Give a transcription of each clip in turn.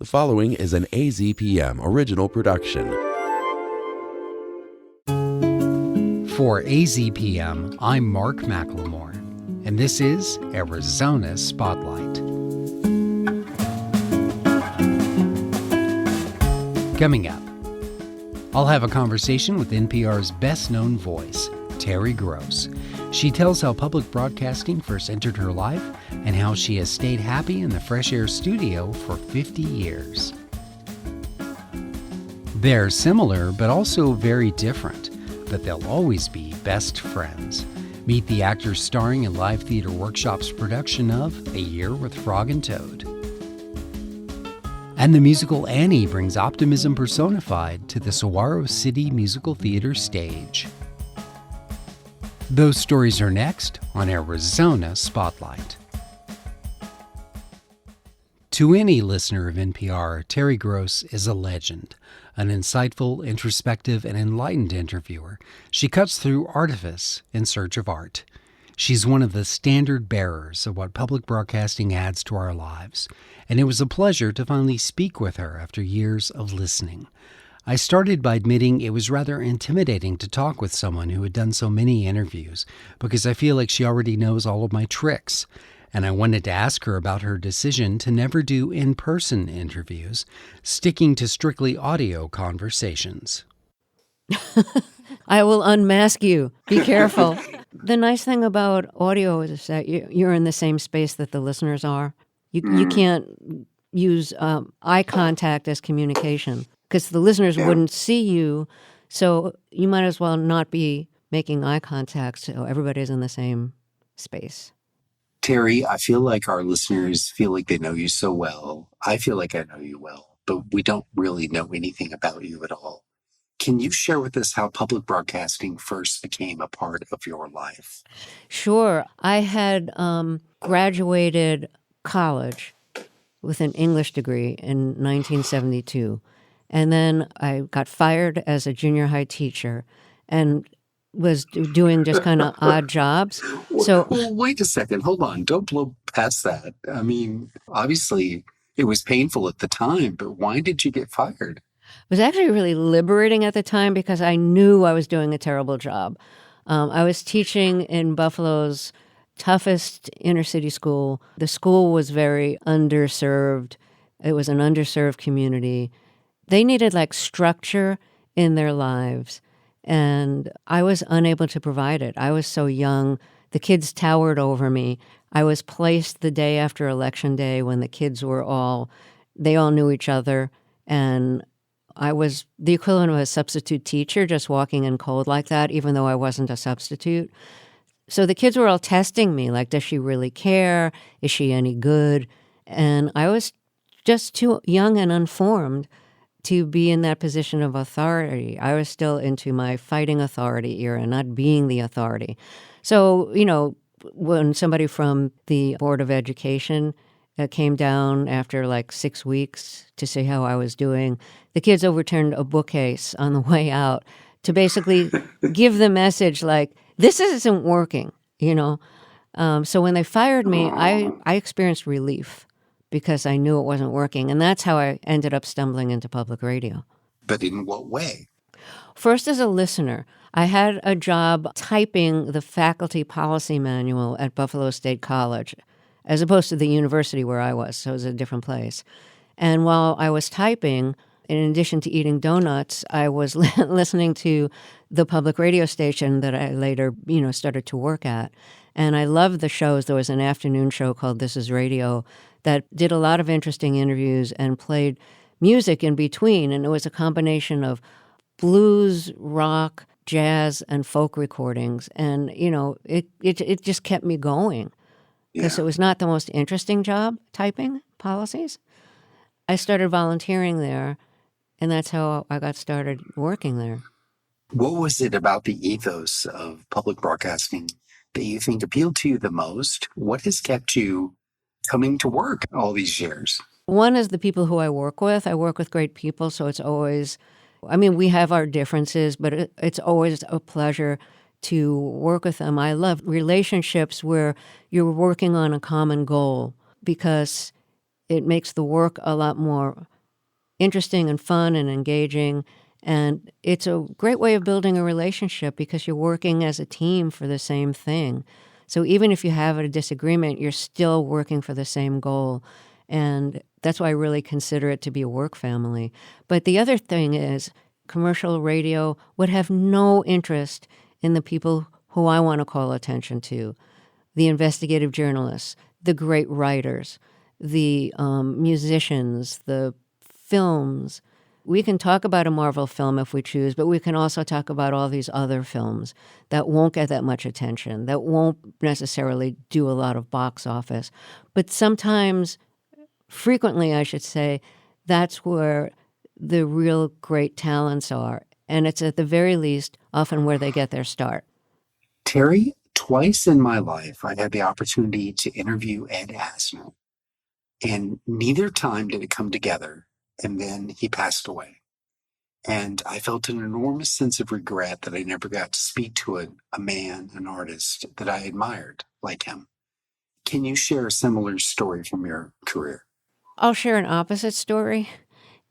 The following is an AZPM original production. For AZPM, I'm Mark McLemore, and this is Arizona Spotlight. Coming up, I'll have a conversation with NPR's best-known voice, Terry Gross. She tells how public broadcasting first entered her life and how she has stayed happy in the Fresh Air studio for 50 years. They're similar, but also very different, but they'll always be best friends. Meet the actors starring in Live Theater Workshop's production of A Year with Frog and Toad. And the musical Annie brings optimism personified to the Saguaro City Music Theatre stage. Those stories are next on Arizona Spotlight. To any listener of NPR, Terry Gross is a legend, an insightful, introspective, and enlightened interviewer. She cuts through artifice in search of art. She's one of the standard bearers of what public broadcasting adds to our lives, and it was a pleasure to finally speak with her after years of listening. I started by admitting it was rather intimidating to talk with someone who had done so many interviews, because I feel like she already knows all of my tricks, and I wanted to ask her about her decision to never do in-person interviews, sticking to strictly audio conversations. I will unmask you. Be careful. The nice thing about audio is that you're in the same space that the listeners are. You can't use eye contact as communication because the listeners wouldn't see you, so you might as well not be making eye contact so everybody's in the same space. Terry, I feel like our listeners feel like they know you so well. I feel like I know you well, but we don't really know anything about you at all. Can you share with us how public broadcasting first became a part of your life? Sure. I had graduated college with an English degree in 1972. And then I got fired as a junior high teacher and was doing just kind of odd jobs. Well, wait a second. Hold on. Don't blow past that. I mean, obviously, it was painful at the time, but why did you get fired? It was actually really liberating at the time because I knew I was doing a terrible job. I was teaching in Buffalo's toughest inner city school. The school was very underserved. It was an underserved community. They needed like structure in their lives, and I was unable to provide it. I was so young. The kids towered over me. I was placed the day after Election Day when the kids they all knew each other, and I was the equivalent of a substitute teacher, just walking in cold like that, even though I wasn't a substitute. So the kids were all testing me, like, does she really care? Is she any good? And I was just too young and unformed to be in that position of authority. I was still into my fighting authority era, not being the authority. So, when somebody from the Board of Education came down after like 6 weeks to see how I was doing, the kids overturned a bookcase on the way out to basically give the message like, this isn't working, So when they fired me, I experienced relief because I knew it wasn't working. And that's how I ended up stumbling into public radio. But in what way? First, as a listener, I had a job typing the faculty policy manual at Buffalo State College, as opposed to the university where I was, so it was a different place. And while I was typing, in addition to eating donuts, I was listening to the public radio station that I later, started to work at. And I loved the shows. There was an afternoon show called This Is Radio that did a lot of interesting interviews and played music in between. And it was a combination of blues, rock, jazz, and folk recordings. And, it just kept me going because it was not the most interesting job, typing policies. I started volunteering there, and that's how I got started working there. What was it about the ethos of public broadcasting that you think appealed to you the most? What has kept you coming to work all these years? One is the people who I work with. I work with great people, so it's always, we have our differences, but it's always a pleasure to work with them. I love relationships where you're working on a common goal because It makes the work a lot more interesting and fun and engaging. And it's a great way of building a relationship because you're working as a team for the same thing. So even if you have a disagreement, you're still working for the same goal. And that's why I really consider it to be a work family. But the other thing is commercial radio would have no interest in the people who I want to call attention to, the investigative journalists, the great writers, the musicians, the films. We can talk about a Marvel film if we choose, but we can also talk about all these other films that won't get that much attention, that won't necessarily do a lot of box office. But sometimes, frequently, I should say, that's where the real great talents are. And it's at the very least often where they get their start. Terry, twice in my life, I had the opportunity to interview Ed Asner, and neither time did it come together. And then he passed away. And I felt an enormous sense of regret that I never got to speak to a man, an artist that I admired like him. Can you share a similar story from your career? I'll share an opposite story,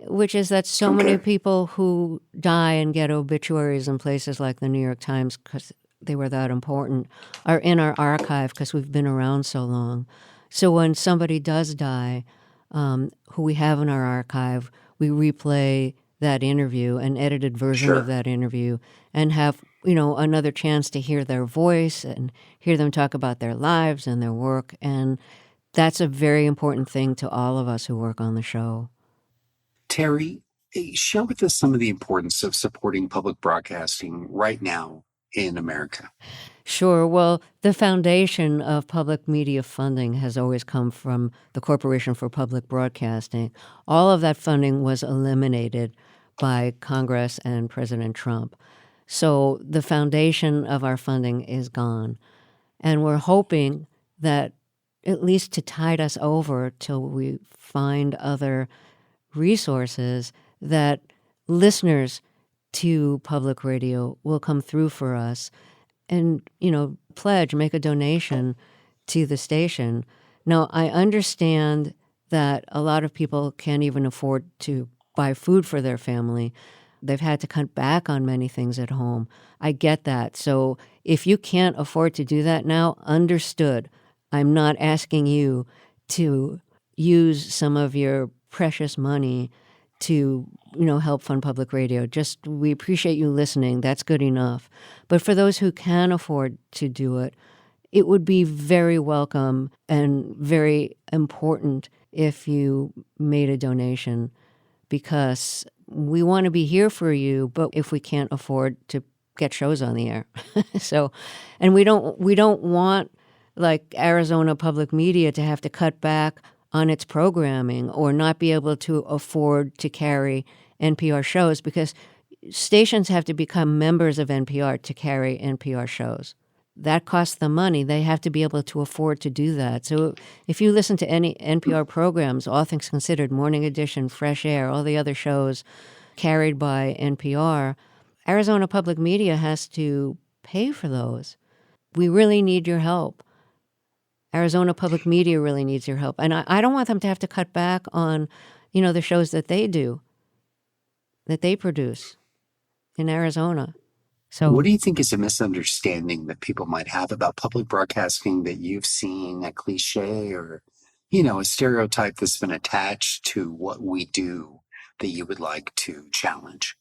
which is that so many people who die and get obituaries in places like the New York Times because they were that important are in our archive because we've been around so long. So when somebody does die, who we have in our archive, we replay that interview, an edited version of that interview, and have, another chance to hear their voice and hear them talk about their lives and their work. And that's a very important thing to all of us who work on the show. Terry, share with us some of the importance of supporting public broadcasting right now in America. Sure. Well, the foundation of public media funding has always come from the Corporation for Public Broadcasting. All of that funding was eliminated by Congress and President Trump. So the foundation of our funding is gone. And we're hoping that at least to tide us over till we find other resources, that listeners to public radio will come through for us and, pledge, make a donation to the station. Now, I understand that a lot of people can't even afford to buy food for their family. They've had to cut back on many things at home. I get that. So if you can't afford to do that now, understood. I'm not asking you to use some of your precious money to, help fund public radio. Just, we appreciate you listening. That's good enough. But for those who can afford to do it, it would be very welcome and very important if you made a donation, because we want to be here for you, but if we can't afford to get shows on the air. And we don't want, like, Arizona Public Media to have to cut back on its programming or not be able to afford to carry NPR shows, because stations have to become members of NPR to carry NPR shows. That costs them money. They have to be able to afford to do that. So if you listen to any NPR programs, All Things Considered, Morning Edition, Fresh Air, all the other shows carried by NPR, Arizona Public Media has to pay for those. We really need your help. Arizona Public Media really needs your help. And I don't want them to have to cut back on, the shows that they do, that they produce in Arizona. So what do you think is a misunderstanding that people might have about public broadcasting that you've seen, a cliche or, a stereotype that's been attached to what we do that you would like to challenge?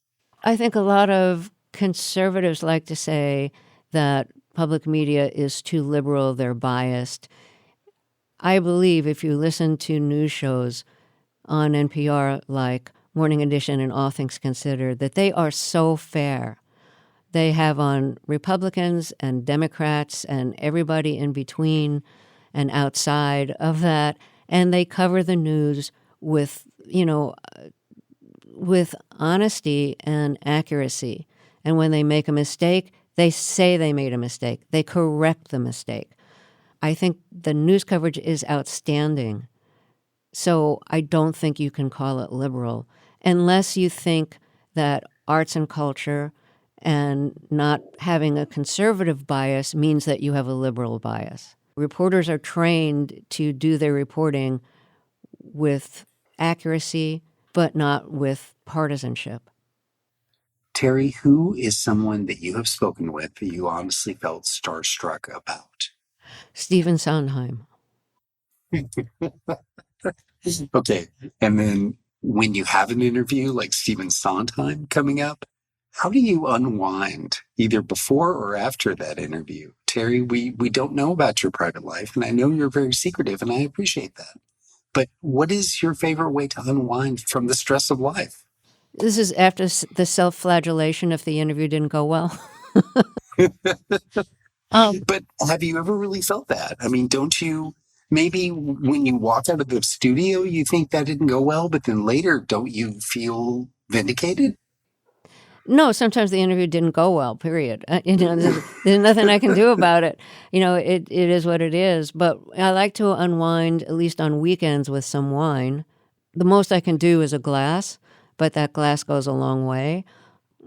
I think a lot of conservatives like to say that public media is too liberal, they're biased. I believe if you listen to news shows on NPR like Morning Edition and All Things Considered, that they are so fair. They have on Republicans and Democrats and everybody in between and outside of that, and they cover the news with, with honesty and accuracy. And when they make a mistake, they say they made a mistake. They correct the mistake. I think the news coverage is outstanding. So I don't think you can call it liberal unless you think that arts and culture and not having a conservative bias means that you have a liberal bias. Reporters are trained to do their reporting with accuracy, but not with partisanship. Terry, who is someone that you have spoken with that you honestly felt starstruck about? Stephen Sondheim. Okay. And then when you have an interview like Stephen Sondheim coming up, how do you unwind either before or after that interview? Terry, we don't know about your private life, and I know you're very secretive, and I appreciate that. But what is your favorite way to unwind from the stress of life? This is after the self-flagellation if the interview didn't go well. But have you ever really felt that? I mean, don't you, maybe when you walk out of the studio, you think that didn't go well, but then later, don't you feel vindicated? No, sometimes the interview didn't go well, period. There's nothing I can do about it. It is what it is. But I like to unwind, at least on weekends, with some wine. The most I can do is a glass, but that glass goes a long way.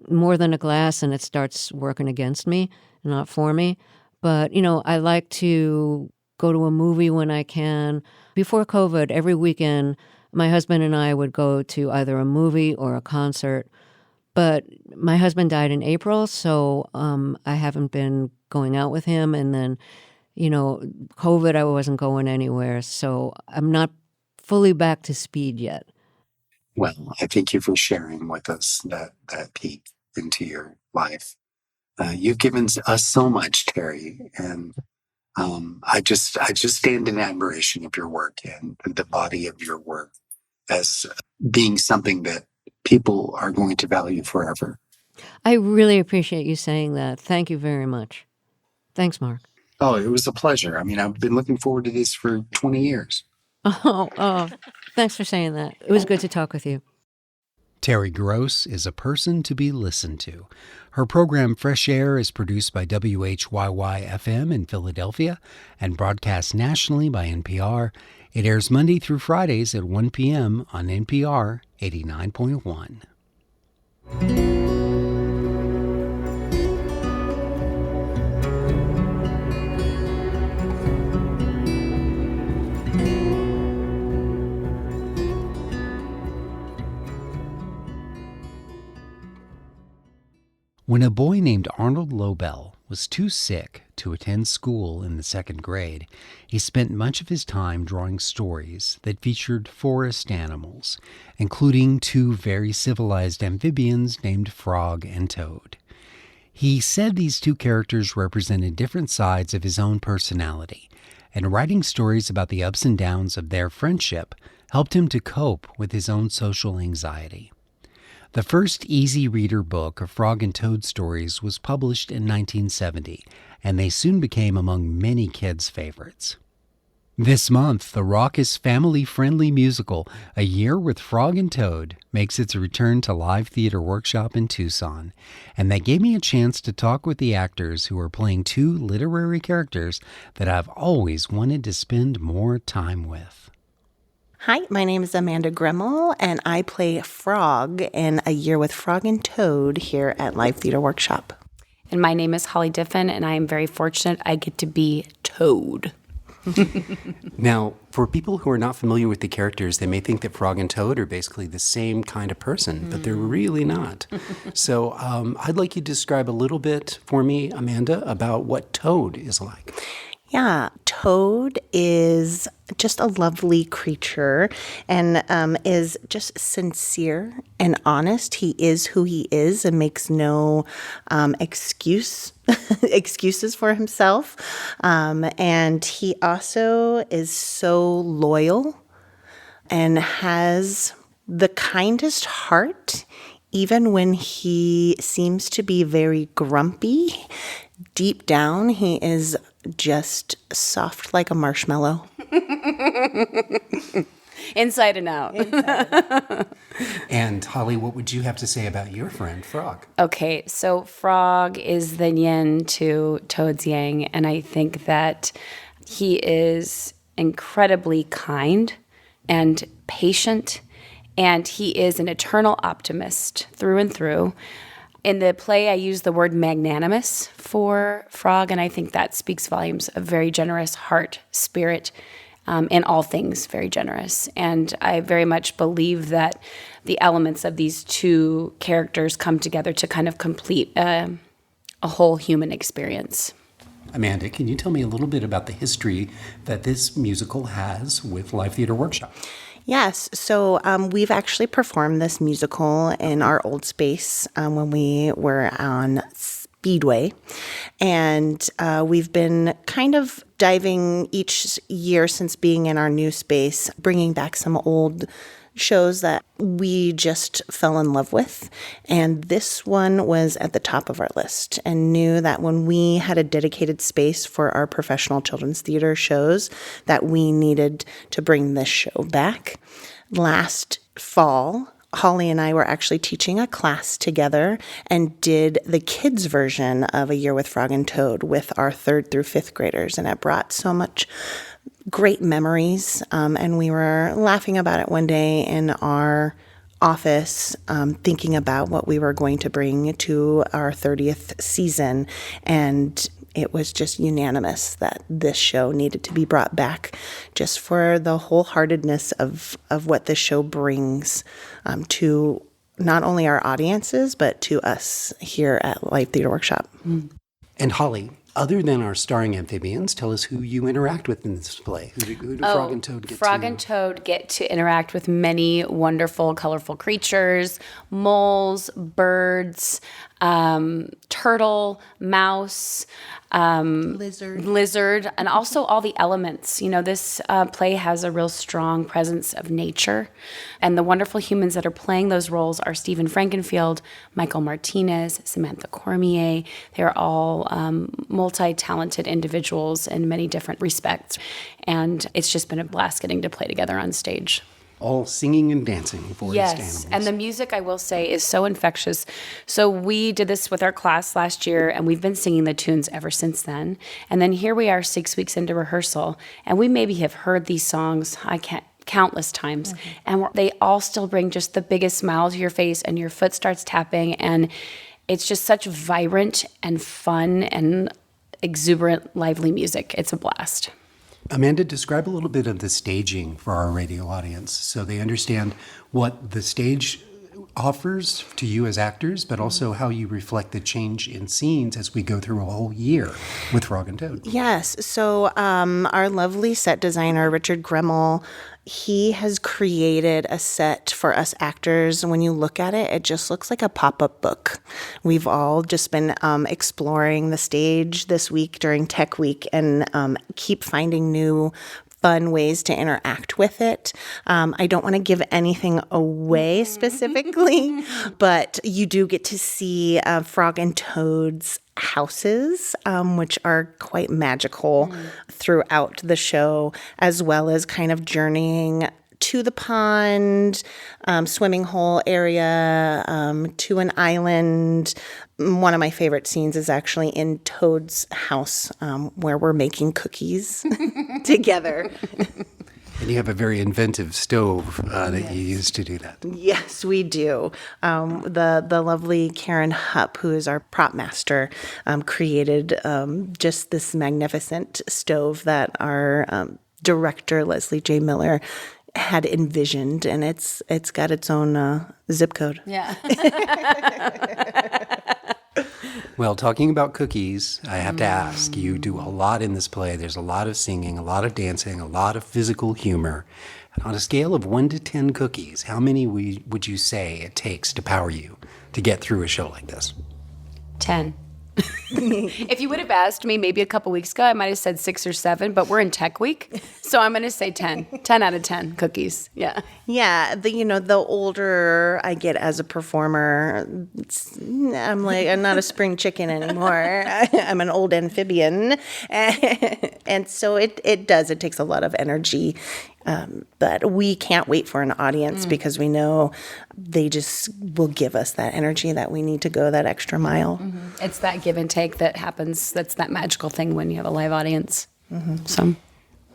More than a glass, and it starts working against me, not for me. But, I like to go to a movie when I can. Before COVID, every weekend, my husband and I would go to either a movie or a concert. But my husband died in April, so I haven't been going out with him. And then, COVID, I wasn't going anywhere. So I'm not fully back to speed yet. Well, I thank you for sharing with us that peek into your life. You've given us so much, Terry, and I just stand in admiration of your work and the body of your work as being something that people are going to value forever. I really appreciate you saying that. Thank you very much. Thanks, Mark. Oh, it was a pleasure. I mean, I've been looking forward to this for 20 years. Oh, thanks for saying that. It was good to talk with you. Terry Gross is a person to be listened to. Her program Fresh Air is produced by WHYY-FM in Philadelphia and broadcast nationally by NPR. It airs Monday through Fridays at 1 p.m. on NPR 89.1. When a boy named Arnold Lobel was too sick to attend school in the second grade, he spent much of his time drawing stories that featured forest animals, including two very civilized amphibians named Frog and Toad. He said these two characters represented different sides of his own personality, and writing stories about the ups and downs of their friendship helped him to cope with his own social anxiety. The first easy reader book of Frog and Toad stories was published in 1970, and they soon became among many kids' favorites. This month, the raucous family-friendly musical A Year with Frog and Toad makes its return to Live Theater Workshop in Tucson, and that gave me a chance to talk with the actors who are playing two literary characters that I've always wanted to spend more time with. Hi, my name is Amanda Gremmel, and I play Frog in A Year with Frog and Toad here at Live Theater Workshop. And my name is Holly Diffin, and I am very fortunate I get to be Toad. Now, for people who are not familiar with the characters, they may think that Frog and Toad are basically the same kind of person, but they're really not. So I'd like you to describe a little bit for me, Amanda, about what Toad is like. Yeah, Toad is just a lovely creature and is just sincere and honest. He is who he is and makes no excuses for himself. And he also is so loyal and has the kindest heart, even when he seems to be very grumpy. Deep down, he is just soft like a marshmallow. Inside and out. And Holly, what would you have to say about your friend, Frog? Okay, so Frog is the yin to Toad's yang, and I think that he is incredibly kind and patient, and he is an eternal optimist through and through. In the play, I use the word magnanimous for Frog, and I think that speaks volumes of very generous heart, spirit, in all things very generous. And I very much believe that the elements of these two characters come together to kind of complete a whole human experience. Amanda, can you tell me a little bit about the history that this musical has with Live Theater Workshop? Yes. So we've actually performed this musical in our old space when we were on Speedway. And we've been kind of diving each year since being in our new space, bringing back some old shows that we just fell in love with. And this one was at the top of our list, and knew that when we had a dedicated space for our professional children's theater shows, that we needed to bring this show back. Last fall, Holly and I were actually teaching a class together and did the kids' version of A Year with Frog and Toad with our 3rd through 5th graders. And it brought so much great memories. And we were laughing about it one day in our office, thinking about what we were going to bring to our 30th season. And it was just unanimous that this show needed to be brought back, just for the wholeheartedness of what this show brings to not only our audiences, but to us here at Live Theater Workshop. And Holly, other than our starring amphibians, tell us who you interact with in this play. Who do Frog and Toad get to? Frog and Toad get to interact with many wonderful, colorful creatures: moles, birds, turtle, mouse, lizard, and also all the elements. You know, this play has a real strong presence of nature, and the wonderful humans that are playing those roles are Stephen Frankenfield, Michael Martinez, Samantha Cormier. They're all multi-talented individuals in many different respects, and it's just been a blast getting to play together on stage. All singing and dancing forest animals. And the music, I will say, is so infectious. So we did this with our class last year, and we've been singing the tunes ever since then. And then here we are 6 weeks into rehearsal, and we maybe have heard these songs countless times, and they all still bring just the biggest smile to your face, and your foot starts tapping, and it's just such vibrant and fun and exuberant, lively music. It's a blast. Amanda, describe a little bit of the staging for our radio audience so they understand what the stage offers to you as actors, but also how you reflect the change in scenes as we go through a whole year with Frog and Toad. Yes. So our lovely set designer, Richard Gremmel, he has created a set for us actors. When you look at it, it just looks like a pop-up book. We've all just been exploring the stage this week during Tech Week, and keep finding new fun ways to interact with it. I don't want to give anything away specifically, but you do get to see Frog and Toad's houses, which are quite magical throughout the show, as well as kind of journeying to the pond, swimming hole area, to an island. One of my favorite scenes is actually in Toad's house, where we're making cookies together. And you have a very inventive stove that you use to do that. Yes, we do. The lovely Karen Hupp, who is our prop master, created just this magnificent stove that our director, Leslie J. Miller, had envisioned, and it's got its own zip code. Yeah. Well, talking about cookies, I have to ask, you do a lot in this play. There's a lot of singing, a lot of dancing, a lot of physical humor. And on a scale of 1 to 10 cookies, how many would you say it takes to power you to get through a show like this? 10. If you would have asked me maybe a couple weeks ago, I might have said 6 or 7, but we're in Tech Week, so I'm going to say 10. 10 out of 10 cookies. Yeah. Yeah, the older I get as a performer, I'm like, I'm not a spring chicken anymore. I'm an old amphibian. And so it takes a lot of energy. But we can't wait for an audience because we know they just will give us that energy that we need to go that extra mile. It's that give and take that happens. That's that magical thing when you have a live audience. So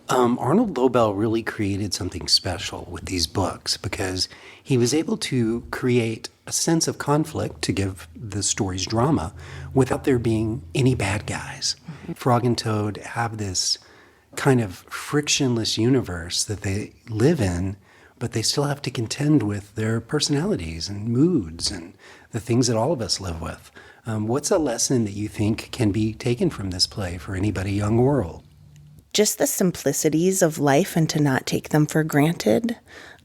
Arnold Lobel really created something special with these books because he was able to create a sense of conflict to give the story's drama without there being any bad guys. Frog and Toad have this kind of frictionless universe that they live in, but they still have to contend with their personalities and moods and the things that all of us live with. What's a lesson that you think can be taken from this play for anybody young or old? Just the simplicities of life and to not take them for granted.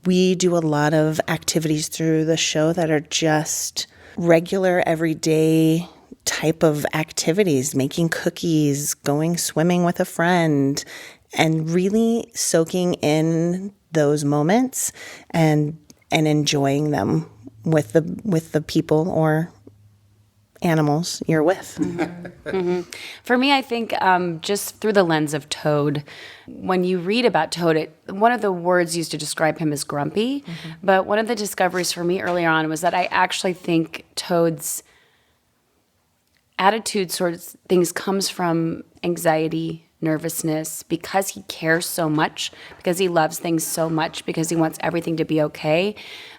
We do a lot of activities through the show that are just regular, everyday type of activities, making cookies, going swimming with a friend, and really soaking in those moments and enjoying them with the people or animals you're with. For me, I think just through the lens of Toad, when you read about Toad, one of the words used to describe him is grumpy, but one of the discoveries for me earlier on was that I actually think Toad's attitude sort of things comes from anxiety, nervousness, because he cares so much, because he loves things so much, because he wants everything to be okay.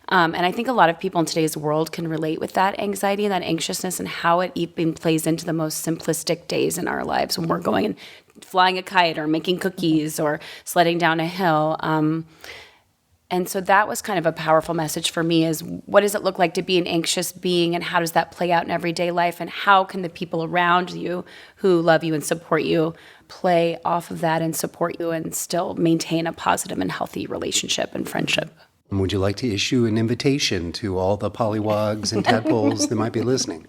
And I think a lot of people in today's world can relate with that anxiety and that anxiousness and how it even plays into the most simplistic days in our lives when we're going and flying a kite or making cookies or sledding down a hill. And so that was kind of a powerful message for me is what does it look like to be an anxious being and how does that play out in everyday life and how can the people around you who love you and support you play off of that and support you and still maintain a positive and healthy relationship and friendship. Would you like to issue an invitation to all the pollywogs and tadpoles that might be listening?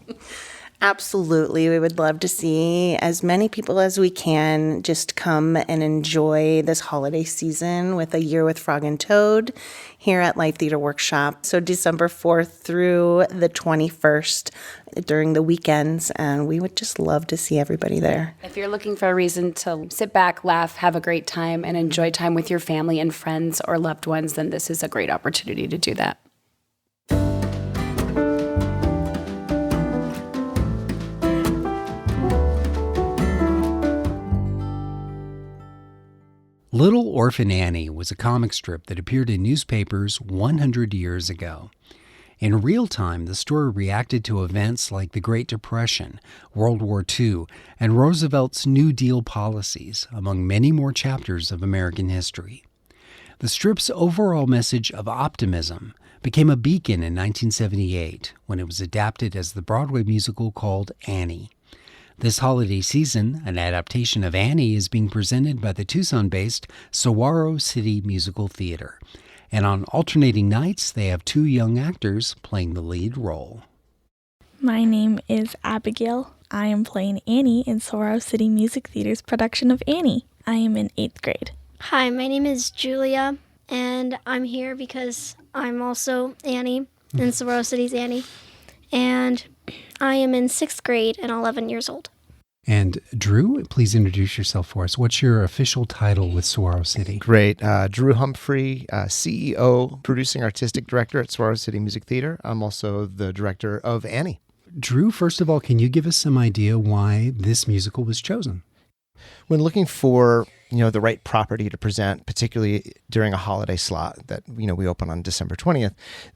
Absolutely. We would love to see as many people as we can just come and enjoy this holiday season with A Year with Frog and Toad here at Light Theater Workshop. So December 4th through the 21st during the weekends, and we would just love to see everybody there. If you're looking for a reason to sit back, laugh, have a great time, and enjoy time with your family and friends or loved ones, then this is a great opportunity to do that. Little Orphan Annie was a comic strip that appeared in newspapers 100 years ago. In real time, the story reacted to events like the Great Depression, World War II, and Roosevelt's New Deal policies, among many more chapters of American history. The strip's overall message of optimism became a beacon in 1978 when it was adapted as the Broadway musical called Annie. This holiday season, an adaptation of Annie is being presented by the Tucson-based Saguaro City Music Theatre. And on alternating nights, they have two young actors playing the lead role. My name is Abigail. I am playing Annie in Saguaro City Music Theater's production of Annie. I am in 8th grade. Hi, my name is Julia, and I'm here because I'm also Annie in Saguaro City's Annie. And I am in 6th grade and 11 years old. And Drew, please introduce yourself for us. What's your official title with Saguaro City? Great. Drew Humphrey, CEO, producing artistic director at Saguaro City Music Theatre. I'm also the director of Annie. Drew, first of all, can you give us some idea why this musical was chosen? When looking for, the right property to present, particularly during a holiday slot that, we open on December 20th,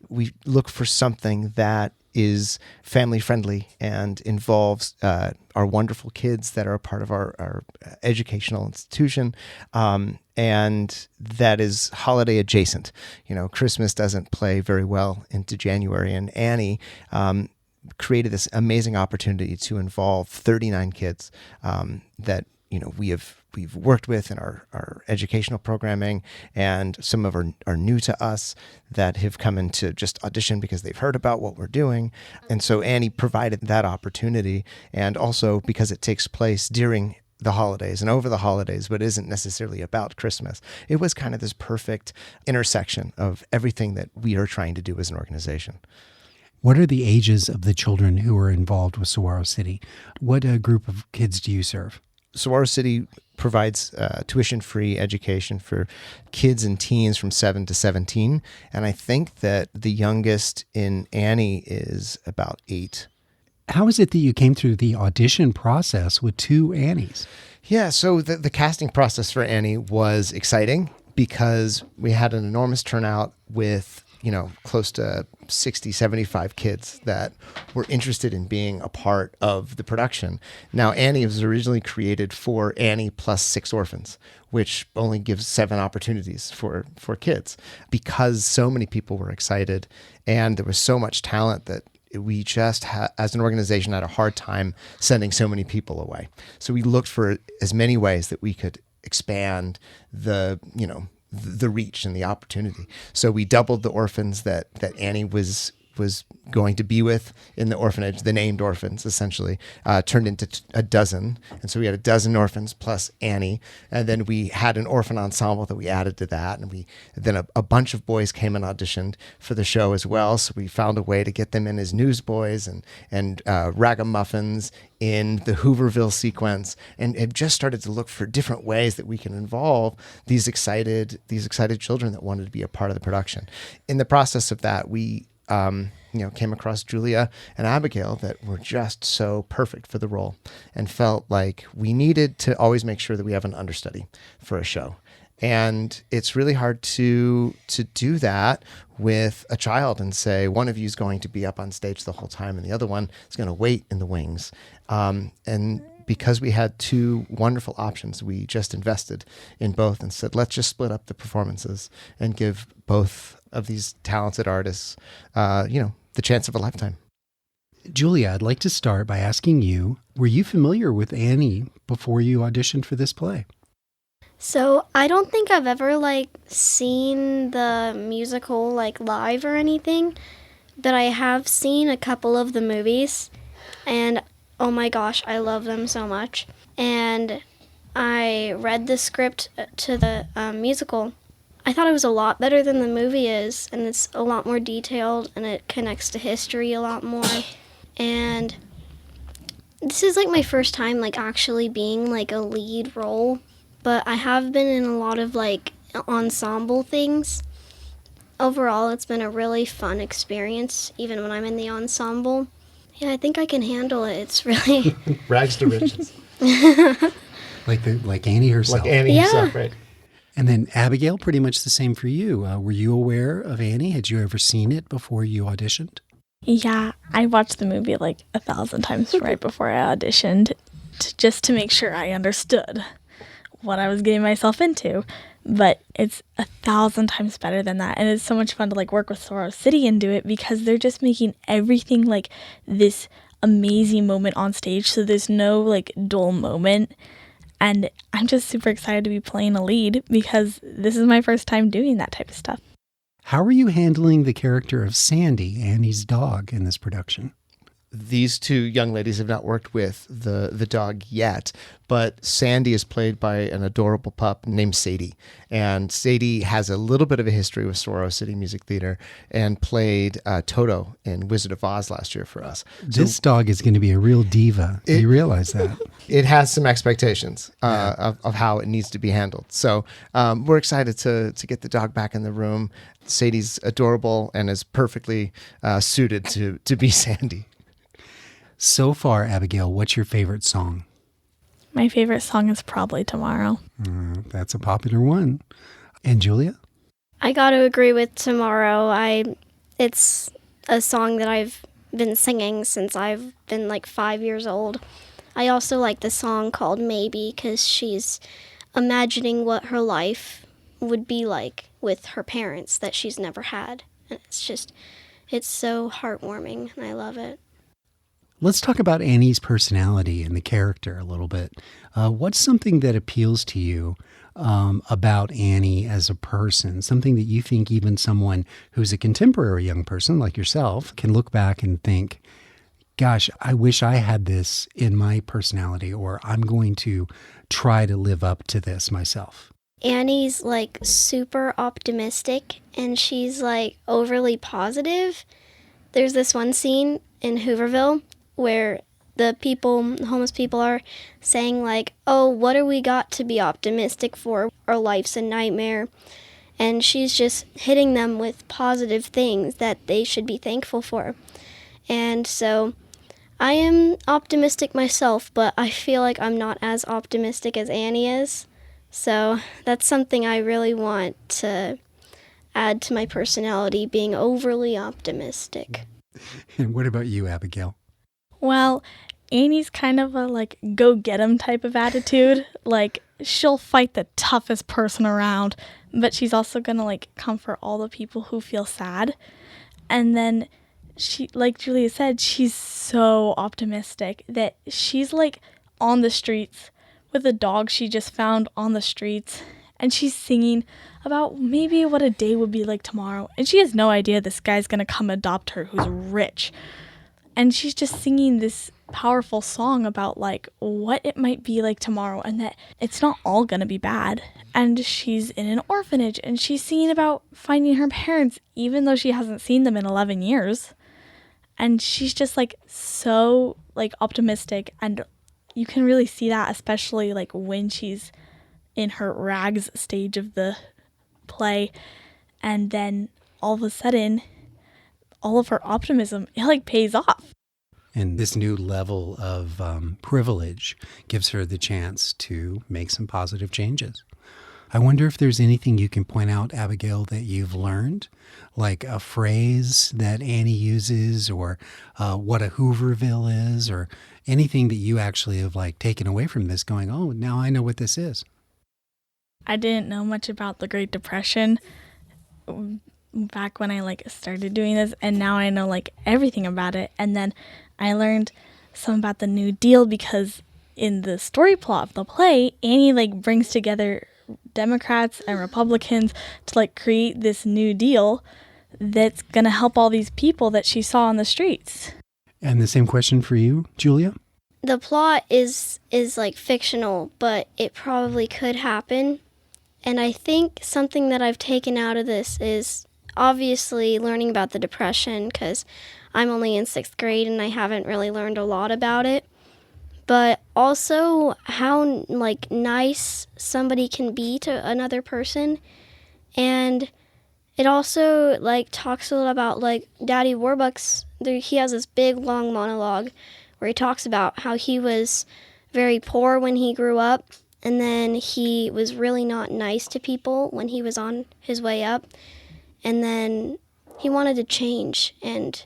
we look for something that is family friendly and involves our wonderful kids that are a part of our educational institution, and that is holiday adjacent. Christmas doesn't play very well into January, and Annie created this amazing opportunity to involve 39 kids that we've worked with in our educational programming, and some of are new to us that have come in to just audition because they've heard about what we're doing. And so Annie provided that opportunity, and also because it takes place during the holidays and over the holidays, but isn't necessarily about Christmas. It was kind of this perfect intersection of everything that we are trying to do as an organization. What are the ages of the children who are involved with Saguaro City? What group of kids do you serve? Saguaro City provides tuition-free education for kids and teens from 7 to 17. And I think that the youngest in Annie is about 8. How is it that you came through the audition process with two Annies? Yeah, so the casting process for Annie was exciting because we had an enormous turnout with close to 60, 75 kids that were interested in being a part of the production. Now, Annie was originally created for Annie plus 6 orphans, which only gives 7 opportunities for kids, because so many people were excited and there was so much talent that we just, as an organization, had a hard time sending so many people away. So we looked for as many ways that we could expand the reach and the opportunity. So we doubled the orphans that Annie was going to be with in the orphanage. The named orphans essentially turned into a dozen. And so we had a dozen orphans plus Annie. And then we had an orphan ensemble that we added to that. And then a bunch of boys came and auditioned for the show as well. So we found a way to get them in as newsboys and ragamuffins in the Hooverville sequence, and have just started to look for different ways that we can involve these excited children that wanted to be a part of the production. In the process of that, we came across Julia and Abigail that were just so perfect for the role, and felt like we needed to always make sure that we have an understudy for a show. And it's really hard to do that with a child and say, one of you is going to be up on stage the whole time and the other one is going to wait in the wings. And because we had 2 wonderful options, we just invested in both and said, let's just split up the performances and give both of these talented artists, the chance of a lifetime. Julia, I'd like to start by asking you, were you familiar with Annie before you auditioned for this play? So I don't think I've ever seen the musical live or anything, but I have seen a couple of the movies, and oh my gosh, I love them so much. And I read the script to the musical. I thought it was a lot better than the movie is, and it's a lot more detailed, and it connects to history a lot more. And this is my first time actually being a lead role, but I have been in a lot of ensemble things. Overall, it's been a really fun experience, even when I'm in the ensemble. Yeah, I think I can handle it. It's really Rags to riches. like Annie herself. Like Annie herself, right? And then Abigail, pretty much the same for you. Were you aware of Annie? Had you ever seen it before you auditioned? Yeah, I watched the movie 1,000 times right before I auditioned, just to make sure I understood what I was getting myself into. But it's 1,000 times better than that. And it's so much fun to work with Saguaro City and do it, because they're just making everything this amazing moment on stage. So there's no dull moment. And I'm just super excited to be playing a lead, because this is my first time doing that type of stuff. How are you handling the character of Sandy, Annie's dog, in this production? These 2 young ladies have not worked with the dog yet, but Sandy is played by an adorable pup named Sadie. And Sadie has a little bit of a history with Saguaro City Music Theatre and played Toto in Wizard of Oz last year for us. This dog is going to be a real diva. Do you realize that? It has some expectations of how it needs to be handled. So we're excited to get the dog back in the room. Sadie's adorable and is perfectly suited to be Sandy. So far, Abigail, what's your favorite song? My favorite song is probably Tomorrow. That's a popular one. And Julia? I got to agree with Tomorrow. It's a song that I've been singing since I've been 5 years old. I also like the song called Maybe, because she's imagining what her life would be like with her parents that she's never had. And it's so heartwarming, and I love it. Let's talk about Annie's personality and the character a little bit. What's something that appeals to you about Annie as a person? Something that you think even someone who's a contemporary young person like yourself can look back and think, gosh, I wish I had this in my personality, or I'm going to try to live up to this myself. Annie's super optimistic, and she's overly positive. There's this one scene in Hooverville where the homeless people are saying oh, what do we got to be optimistic for? Our life's a nightmare. And she's just hitting them with positive things that they should be thankful for. And so I am optimistic myself, but I feel like I'm not as optimistic as Annie is. So that's something I really want to add to my personality, being overly optimistic. And what about you, Abigail? Well, Annie's kind of a like go get 'em type of attitude. Like she'll fight the toughest person around, but she's also going to like comfort all the people who feel sad. And then she, like Julia said, she's so optimistic that she's like on the streets with a dog she just found on the streets, and she's singing about maybe what a day would be like tomorrow. And she has no idea this guy's going to come adopt her who's rich. And she's just singing this powerful song about like what it might be like tomorrow and that it's not all going to be bad. And she's in an orphanage and she's singing about finding her parents even though she hasn't seen them in 11 years. And she's just like so like optimistic, and you can really see that especially like when she's in her rags stage of the play, and then all of a sudden all of her optimism, it like pays off. And this new level of privilege gives her the chance to make some positive changes. I wonder if there's anything you can point out, Abigail, that you've learned, like a phrase that Annie uses, or what a Hooverville is, or anything that you actually have like taken away from this going, oh, now I know what this is. I didn't know much about the Great Depression back when I like started doing this, and now I know like everything about it. And then I learned some about the New Deal because in the story plot of the play, Annie like brings together Democrats and Republicans to like create this New Deal that's gonna help all these people that she saw on the streets. And the same question for you, Julia? The plot is like fictional, but it probably could happen. And I think something that I've taken out of this is obviously learning about the Depression, because I'm only in 6th grade and I haven't really learned a lot about it. But also how like nice somebody can be to another person. And it also like talks a little about like Daddy Warbucks. He has this big long monologue where he talks about how he was very poor when he grew up, and then he was really not nice to people when he was on his way up, and then he wanted to change. And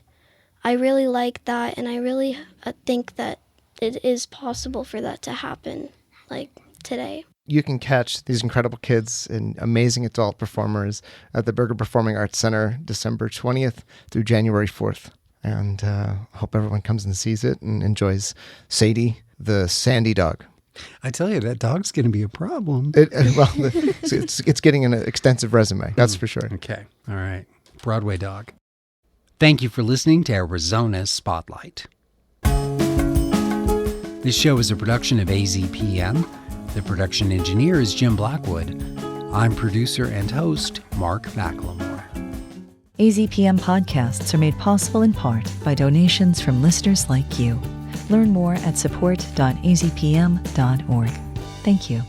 I really like that, and I really think that it is possible for that to happen, like today. You can catch these incredible kids and amazing adult performers at the Berger Performing Arts Center December 20th through January 4th. And hope everyone comes and sees it and enjoys Sadie, the Sandy dog. I tell you, that dog's going to be a problem. It's getting an extensive resume, that's for sure. Okay. All right. Broadway dog. Thank you for listening to Arizona Spotlight. This show is a production of AZPM. The production engineer is Jim Blackwood. I'm producer and host Mark McLemore. AZPM podcasts are made possible in part by donations from listeners like you. Learn more at support.azpm.org. Thank you.